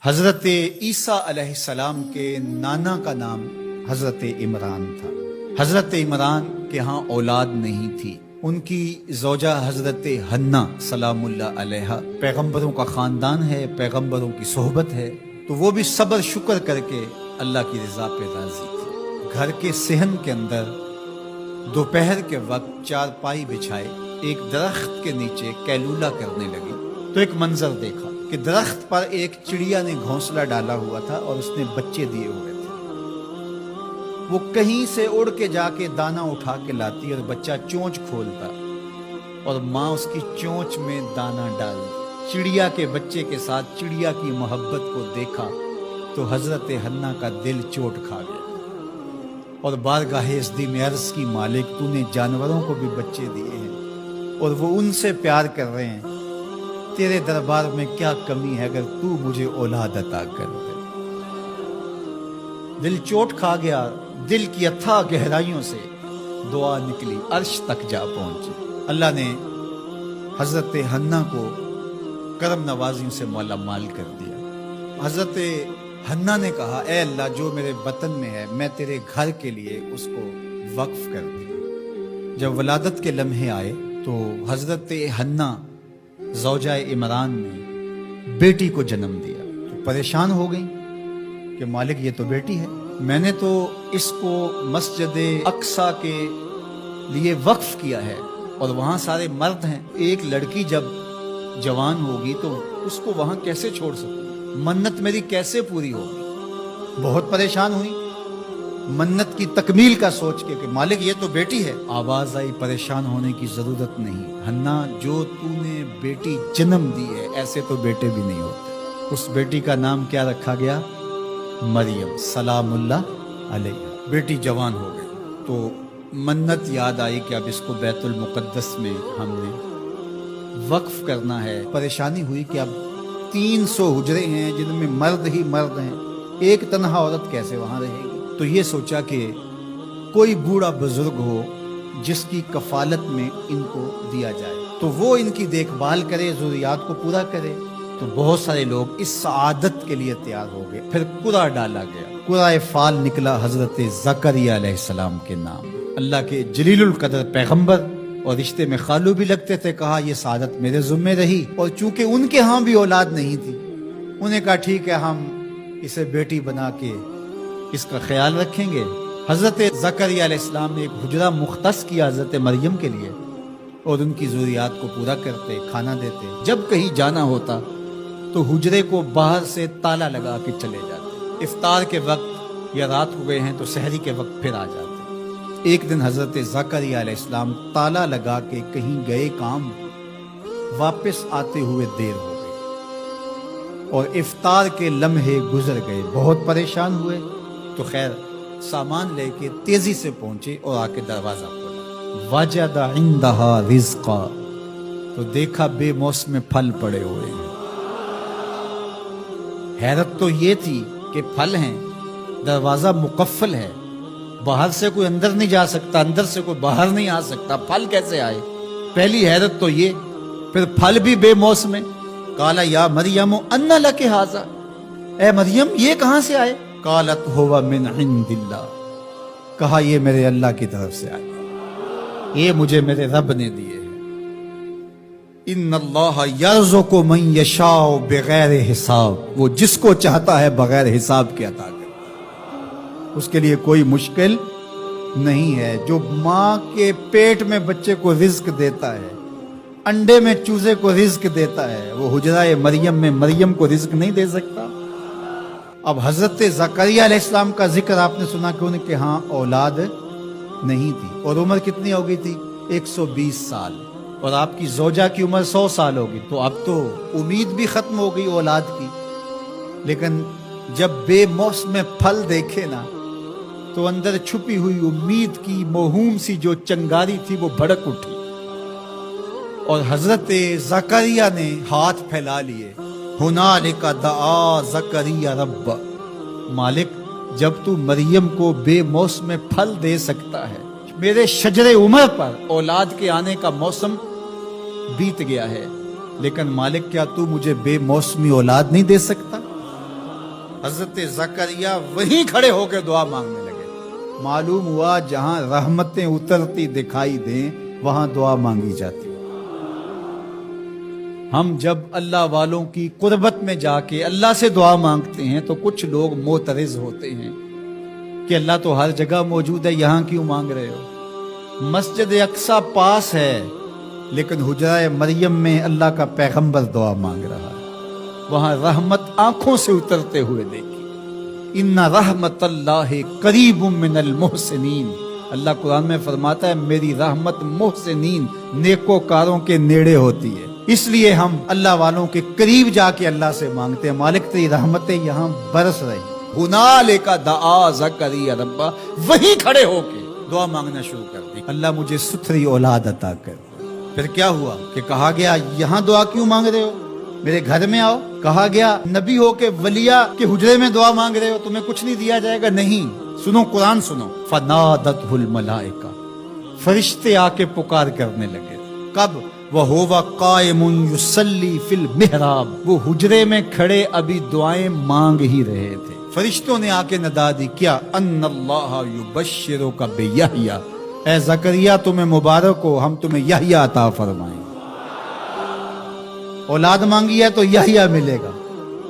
حضرت عیسیٰ علیہ السلام کے نانا کا نام حضرت عمران تھا۔ حضرت عمران کے ہاں اولاد نہیں تھی۔ ان کی زوجہ حضرت حنا سلام اللہ علیہ، پیغمبروں کا خاندان ہے، پیغمبروں کی صحبت ہے، تو وہ بھی صبر شکر کر کے اللہ کی رضا پہ راضی تھی۔ گھر کے صحن کے اندر دوپہر کے وقت چارپائی بچھائے ایک درخت کے نیچے قیلولہ کرنے لگی تو ایک منظر دیکھا کہ درخت پر ایک چڑیا نے گھونسلہ ڈالا ہوا تھا اور اس نے بچے دیے ہوئے تھے۔ وہ کہیں سے اڑ کے جا کے دانا اٹھا کے لاتی اور بچہ چونچ کھولتا اور ماں اس کی چونچ میں دانا ڈالتی۔ چڑیا کے بچے کے ساتھ چڑیا کی محبت کو دیکھا تو حضرت حنا کا دل چوٹ کھا گیا اور بارگاہ ازدی میں عرض کی، مالک تو نے جانوروں کو بھی بچے دیے ہیں اور وہ ان سے پیار کر رہے ہیں، تیرے دربار میں کیا کمی ہے اگر تو مجھے اولاد عطا کر دے۔ دل چوٹ کھا گیا، دل کی اتھاہ گہرائیوں سے دعا نکلی، عرش تک جا پہنچی۔ اللہ نے حضرت حنا کو کرم نوازیوں سے مالا مال کر دیا۔ حضرت حنا نے کہا، اے اللہ جو میرے وطن میں ہے میں تیرے گھر کے لیے اس کو وقف کر دی۔ جب ولادت کے لمحے آئے تو حضرت حنا زوجہ عمران نے بیٹی کو جنم دیا تو پریشان ہو گئی کہ مالک یہ تو بیٹی ہے، میں نے تو اس کو مسجد اقصی کے لیے وقف کیا ہے اور وہاں سارے مرد ہیں، ایک لڑکی جب جوان ہوگی تو اس کو وہاں کیسے چھوڑ سکوں، منت میری کیسے پوری ہوگی۔ بہت پریشان ہوئی منت کی تکمیل کا سوچ کے کہ مالک یہ تو بیٹی ہے۔ آواز آئی، پریشان ہونے کی ضرورت نہیں حنا، جو تو نے بیٹی جنم دی ہے ایسے تو بیٹے بھی نہیں ہوتے۔ اس بیٹی کا نام کیا رکھا گیا؟ مریم سلام اللہ علیہ۔ بیٹی جوان ہو گئی تو منت یاد آئی کہ اب اس کو بیت المقدس میں ہم نے وقف کرنا ہے۔ پریشانی ہوئی کہ اب 300 حجرے ہیں جن میں مرد ہی مرد ہیں، ایک تنہا عورت کیسے وہاں رہے گی؟ تو یہ سوچا کہ کوئی بوڑھا بزرگ ہو جس کی کفالت میں ان کو دیا جائے تو وہ ان کی دیکھ بھال کرے، ضروریات کو پورا کرے۔ تو بہت سارے لوگ اس سعادت کے لیے تیار ہو گئے۔ پھر قرعہ ڈالا گیا، قرعہ فال نکلا حضرت زکریا علیہ السلام کے نام۔ اللہ کے جلیل القدر پیغمبر اور رشتے میں خالو بھی لگتے تھے، کہا یہ سعادت میرے ذمہ رہی، اور چونکہ ان کے ہاں بھی اولاد نہیں تھی انہیں کہا ٹھیک ہے ہم اسے بیٹی بنا کے اس کا خیال رکھیں گے۔ حضرت زکریا علیہ السلام نے ایک حجرہ مختص کیا حضرت مریم کے لیے اور ان کی ضروریات کو پورا کرتے، کھانا دیتے۔ جب کہیں جانا ہوتا تو حجرے کو باہر سے تالا لگا کے چلے جاتے، افطار کے وقت یا رات ہو گئے ہیں تو سحری کے وقت پھر آ جاتے۔ ایک دن حضرت زکریا علیہ السلام تالا لگا کے کہیں گئے کام، واپس آتے ہوئے دیر ہو گئی اور افطار کے لمحے گزر گئے۔ بہت پریشان ہوئے تو خیر سامان لے کے تیزی سے پہنچے اور آ کے دروازہ کھولا۔ وجد عندہا رزقا، تو دیکھا بے موسم پھل پڑے ہوئے ہیں۔ حیرت تو یہ تھی کہ پھل ہیں، دروازہ مقفل ہے، باہر سے کوئی اندر نہیں جا سکتا، اندر سے کوئی باہر نہیں آ سکتا، پھل کیسے آئے؟ پہلی حیرت تو یہ، پھر پھل بھی بے موسم۔ قال یا مریم ان لک ھذا، اے مریم یہ کہاں سے آئے؟ قالت ہوا من عند اللہ، کہا یہ میرے اللہ کی طرف سے آئے، یہ مجھے میرے رب نے دیے ہیں۔ ان اللہ یرزق من یشاء بغیر حساب، وہ جس کو چاہتا ہے بغیر حساب کے عطا کرتا، اس کے لیے کوئی مشکل نہیں ہے۔ جو ماں کے پیٹ میں بچے کو رزق دیتا ہے، انڈے میں چوزے کو رزق دیتا ہے، وہ حجرہ مریم میں مریم کو رزق نہیں دے سکتا؟ اب حضرت زکریا علیہ السلام کا ذکر آپ نے سنا کہ ان کے ہاں اولاد نہیں تھی اور عمر کتنی ہو گئی تھی؟ 120 سال، اور آپ کی زوجہ کی عمر 100 سال ہوگی، تو اب تو امید بھی ختم ہو گئی اولاد کی۔ لیکن جب بے موسم پھل دیکھے نا تو اندر چھپی ہوئی امید کی موہوم سی جو چنگاری تھی وہ بھڑک اٹھی اور حضرت زکریا نے ہاتھ پھیلا لیے۔ ہنالک دعا زکریا رب، مالک جب تو مریم کو بے موسم پھل دے سکتا ہے، میرے شجر عمر پر اولاد کے آنے کا موسم بیت گیا ہے، لیکن مالک کیا تو مجھے بے موسمی اولاد نہیں دے سکتا؟ حضرت زکریا وہیں کھڑے ہو کے دعا مانگنے لگے۔ معلوم ہوا جہاں رحمتیں اترتی دکھائی دیں وہاں دعا مانگی جاتی۔ ہم جب اللہ والوں کی قربت میں جا کے اللہ سے دعا مانگتے ہیں تو کچھ لوگ معترض ہوتے ہیں کہ اللہ تو ہر جگہ موجود ہے، یہاں کیوں مانگ رہے ہو؟ مسجد اقصی پاس ہے لیکن حجرہ مریم میں اللہ کا پیغمبر دعا مانگ رہا ہے، وہاں رحمت آنکھوں سے اترتے ہوئے دیکھی۔ ان رحمت اللہ قریب من المحسنین، اللہ قرآن میں فرماتا ہے میری رحمت محسنین نیکوکاروں کے نیڑے ہوتی ہے، اس لیے ہم اللہ والوں کے قریب جا کے اللہ سے مانگتے ہیں، مالک تیری رحمتیں یہاں برس رہی۔ ہنالک دعا زکریا ربہ، وہیں کھڑے ہو کے دعا مانگنا شروع کر دی، اللہ مجھے ستھری اولاد عطا کر۔ پھر کیا ہوا کہ کہا گیا یہاں دعا کیوں مانگ رہے ہو، میرے گھر میں آؤ۔ کہا گیا نبی ہو کے ولیہ کے حجرے میں دعا مانگ رہے ہو، تمہیں کچھ نہیں دیا جائے گا؟ نہیں، سنو قرآن سنو۔ فنادتہ الملائکہ، فرشتے آ کے پکار کرنے لگے۔ کب؟ وَهُوَ قَائِمٌ يُصَلِّي فِي الْمِحْرَابِ، وہ حجرے میں کھڑے ابھی دعائیں مانگ ہی رہے تھے، فرشتوں نے آ کے ندا دی کیا؟ ان اللہ یبشرک بیحییٰ، اے زکریا تمہیں مبارک ہو، ہم تمہیں یحییٰ عطا فرمائیں۔ اولاد مانگی ہے تو یحییٰ ملے گا،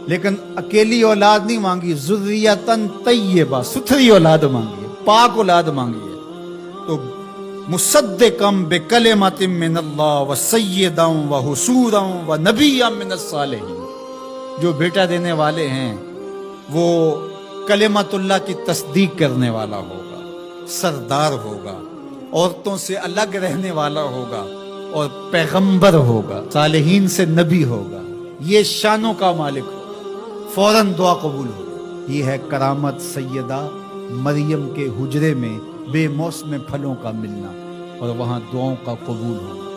لیکن اکیلی اولاد نہیں مانگی، ذریۃ طیبہ، ستھری اولاد مانگی ہے، پاک اولاد مانگی ہے۔ تو مصدقم بکلمۃ من اللہ وسیدا وحصورا ونبیا من الصالحین، جو بیٹا دینے والے ہیں وہ کلمت اللہ کی تصدیق کرنے والا ہوگا، سردار ہوگا، عورتوں سے الگ رہنے والا ہوگا، اور پیغمبر ہوگا، صالحین سے نبی ہوگا، یہ شانوں کا مالک ہوگا، فوراً دعا قبول ہوگی۔ یہ ہے کرامت سیدہ مریم کے حجرے میں بے موسم پھلوں کا ملنا اور وہاں دعاؤں کا قبول ہونا۔